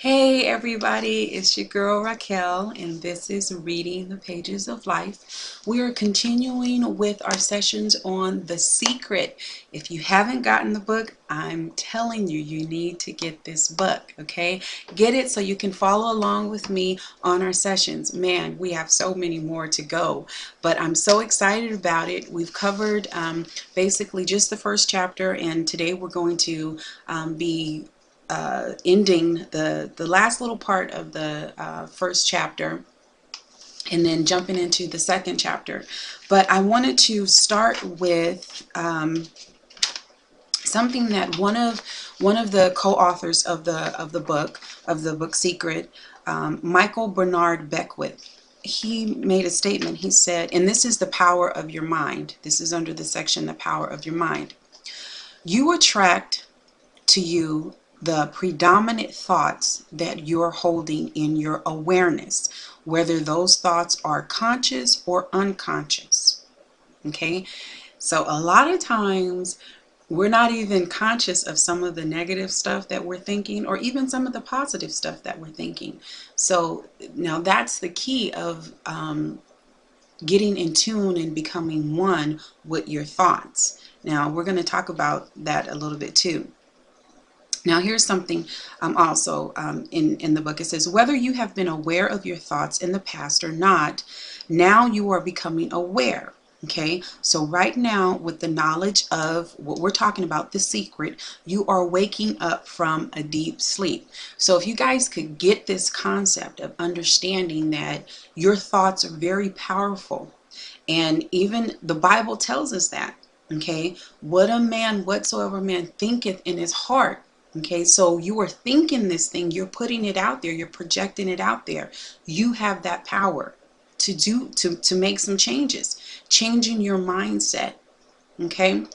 Hey everybody, it's your girl Raquel, and this is Reading the Pages of Life. We are continuing with our sessions on The Secret. If you haven't gotten the book, I'm telling you, you need to get this book, okay? Get it so you can follow along with me on our sessions. Man, we have so many more to go, but I'm so excited about it. We've covered basically just the first chapter, and today we're going to be ending the last little part of the first chapter and then jumping into the second chapter. But I wanted to start with something that one of the co-authors of the book Secret, Michael Bernard Beckwith, he made a statement. He said, and this is the power of your mind. This is under the section, the power of your mind. You attract to you the predominant thoughts that you're holding in your awareness, whether those thoughts are conscious or unconscious. Okay, so a lot of times we're not even conscious of some of the negative stuff that we're thinking, or even some of the positive stuff that we're thinking. So now that's the key of getting in tune and becoming one with your thoughts. Now we're going to talk about that a little bit too. Now here's something also in the book. It says, whether you have been aware of your thoughts in the past or not, now you are becoming aware. Okay, so right now, with the knowledge of what we're talking about, the secret, you are waking up from a deep sleep. So if you guys could get this concept of understanding that your thoughts are very powerful, and even the Bible tells us that. Okay, what a man, whatsoever man thinketh in his heart. Okay, so you are thinking this thing, you're putting it out there, you're projecting it out there. You have that power to make some changes, changing your mindset. Okay,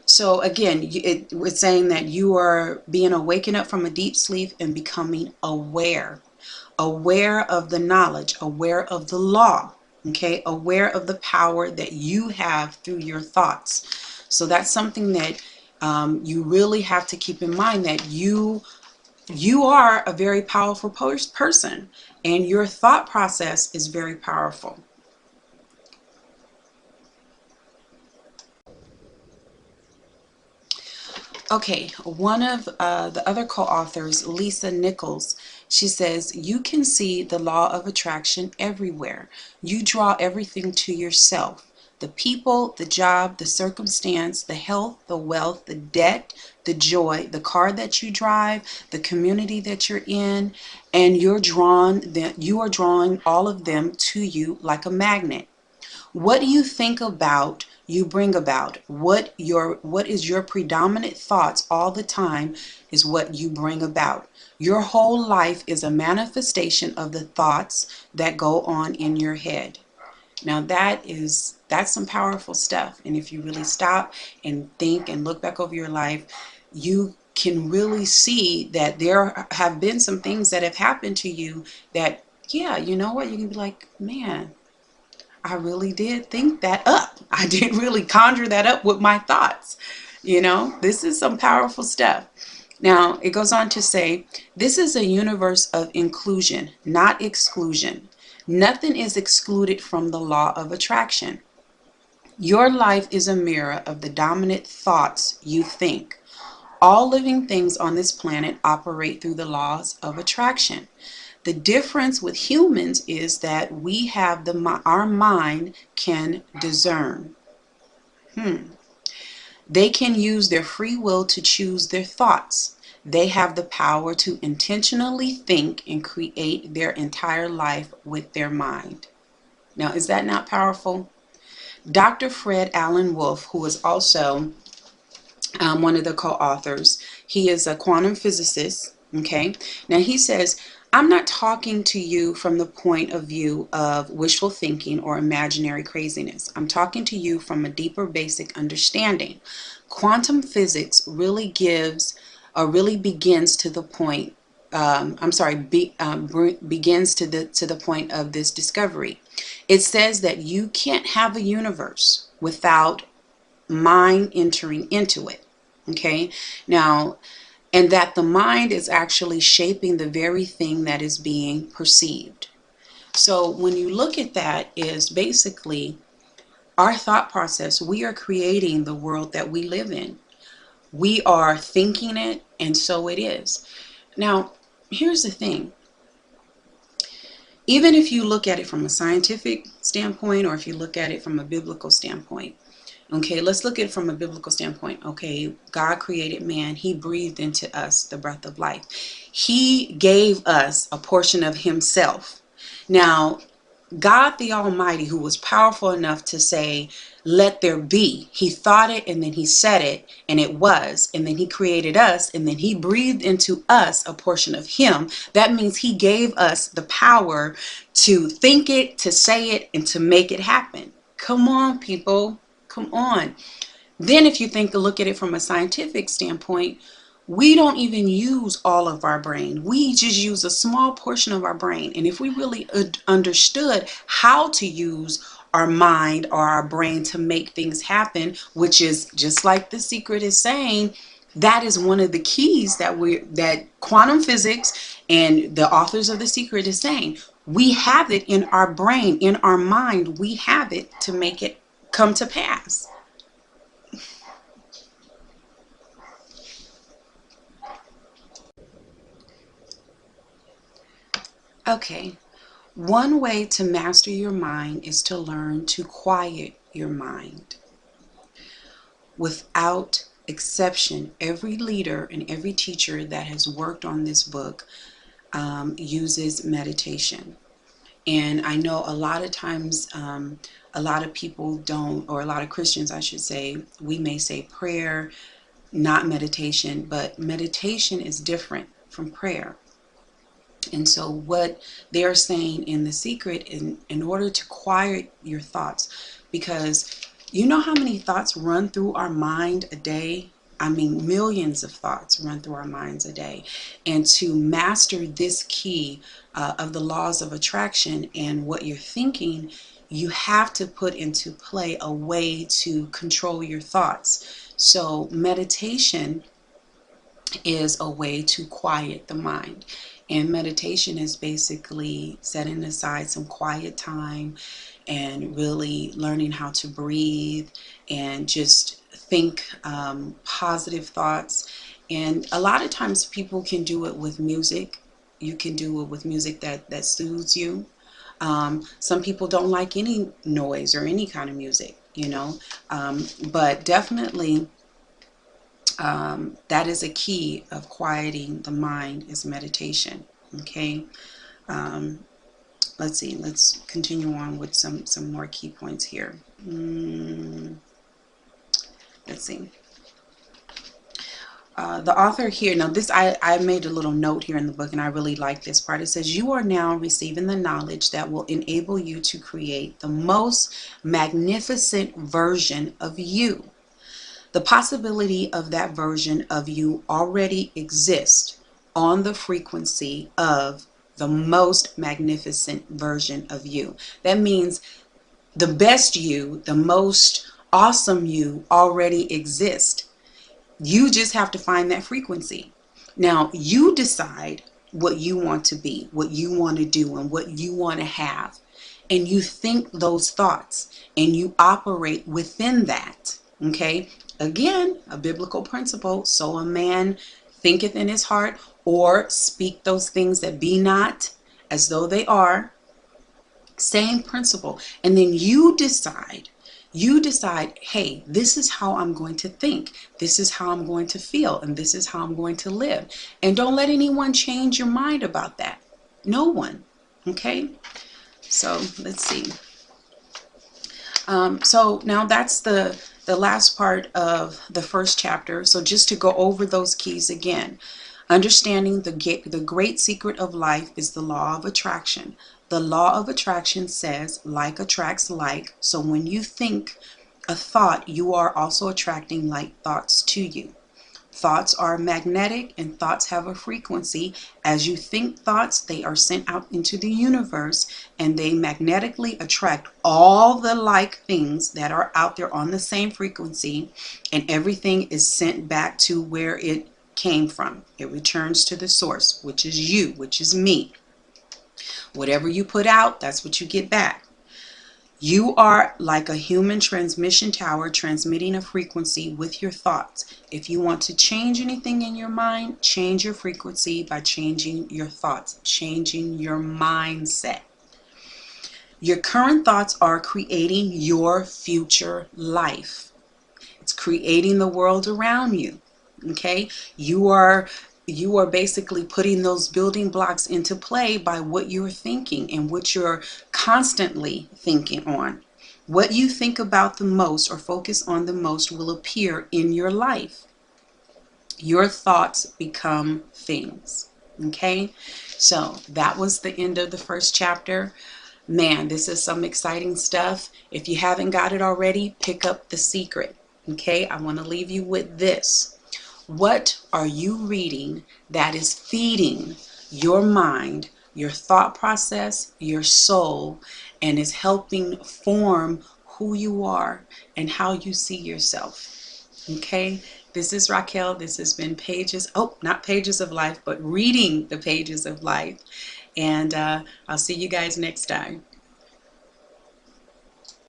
so again, it was saying that you are being awakened up from a deep sleep and becoming aware of the knowledge, aware of the law. Okay, aware of the power that you have through your thoughts. So that's something that you really have to keep in mind, that you are a very powerful person, and your thought process is very powerful. Okay, one of the other co-authors, Lisa Nichols, she says, you can see the law of attraction everywhere. You draw everything to yourself. The people, the job, the circumstance, the health, the wealth, the debt, the joy, the car that you drive, the community that you're in, and you are drawing all of them to you like a magnet. What do you think about, you bring about. What is your predominant thoughts all the time is what you bring about. Your whole life is a manifestation of the thoughts that go on in your head. Now that's some powerful stuff. And if you really stop and think and look back over your life, you can really see that there have been some things that have happened to you that, yeah, you know what, you can be like, man, I really did think that up. I did really conjure that up with my thoughts. This is some powerful stuff. Now, it goes on to say, this is a universe of inclusion, not exclusion. Nothing is excluded from the law of attraction. Your life is a mirror of the dominant thoughts you think. All living things on this planet operate through the laws of attraction. The difference with humans is that we have our mind can discern. They can use their free will to choose their thoughts. They have the power to intentionally think and create their entire life with their mind. Now, is that not powerful? Dr. Fred Alan Wolf, who is also one of the co-authors, he is a quantum physicist. Okay, now he says, I'm not talking to you from the point of view of wishful thinking or imaginary craziness. I'm talking to you from a deeper basic understanding. Quantum physics really begins to the point, begins to the point of this discovery. It says that you can't have a universe without mind entering into it. Okay, now and that the mind is actually shaping the very thing that is being perceived. So when you look at that, is basically our thought process. We are creating the world that we live in. We are thinking it, and so it is. Now, here's the thing. Even if you look at it from a scientific standpoint, or if you look at it from a biblical standpoint, okay, let's look at it from a biblical standpoint. Okay, God created man. He breathed into us the breath of life. He gave us a portion of himself. Now, God the Almighty, who was powerful enough to say, let there be. He thought it, and then he said it, and it was. And then he created us, and then he breathed into us a portion of him. That means he gave us the power to think it, to say it, and to make it happen. Come on, people. Come on. Then if you look at it from a scientific standpoint, we don't even use all of our brain. We just use a small portion of our brain. And if we really understood how to use our mind or our brain to make things happen, which is just like The Secret is saying, that is one of the keys that quantum physics and the authors of The Secret is saying. We have it in our brain, in our mind. We have it to make it come to pass. Okay, one way to master your mind is to learn to quiet your mind. Without exception, every leader and every teacher that has worked on this book uses meditation. And I know a lot of times, a lot of people don't, or a lot of Christians, I should say, we may say prayer, not meditation, but meditation is different from prayer. And so what they're saying in The Secret, in order to quiet your thoughts, because you know how many thoughts run through our mind a day? I mean, millions of thoughts run through our minds a day. And to master this key of the laws of attraction and what you're thinking, you have to put into play a way to control your thoughts. So meditation is a way to quiet the mind. And meditation is basically setting aside some quiet time and really learning how to breathe and just think positive thoughts. And a lot of times people can do it with music. You can do it with music that soothes you. Some people don't like any noise or any kind of music, but definitely that is a key of quieting the mind, is meditation. Okay. Let's see. Let's continue on with some more key points here. Let's see. The author here, now this, I made a little note here in the book, and I really like this part. It says, you are now receiving the knowledge that will enable you to create the most magnificent version of you. The possibility of that version of you already exists on the frequency of the most magnificent version of you. That means the best you, the most awesome you already exists. You just have to find that frequency. Now, you decide what you want to be, what you want to do, and what you want to have. And you think those thoughts, and you operate within that. Okay? Again, a biblical principle. So a man thinketh in his heart, or speak those things that be not as though they are. Same principle. And then you decide, hey, this is how I'm going to think. This is how I'm going to feel. And this is how I'm going to live. And don't let anyone change your mind about that. No one. Okay? So let's see. So now that's the last part of the first chapter. So just to go over those keys again. Understanding the great secret of life is the law of attraction. The law of attraction says like attracts like. So when you think a thought, you are also attracting like thoughts to you. Thoughts are magnetic, and thoughts have a frequency. As you think thoughts, they are sent out into the universe, and they magnetically attract all the like things that are out there on the same frequency, and everything is sent back to where it came from. It returns to the source, which is you, which is me. Whatever you put out, that's what you get back. You are like a human transmission tower transmitting a frequency with your thoughts. If you want to change anything in your mind, change your frequency by changing your thoughts, changing your mindset. Your current thoughts are creating your future life. It's creating the world around you. Okay? You are basically putting those building blocks into play by what you're thinking and what you're constantly thinking on. What you think about the most or focus on the most will appear in your life. Your thoughts become things. Okay? So that was the end of the first chapter. Man, this is some exciting stuff. If you haven't got it already, pick up The Secret. Okay? I want to leave you with this. What are you reading that is feeding your mind, your thought process, your soul, and is helping form who you are and how you see yourself? Okay, this is Raquel. This has been not Pages of Life, but Reading the Pages of Life. And I'll see you guys next time.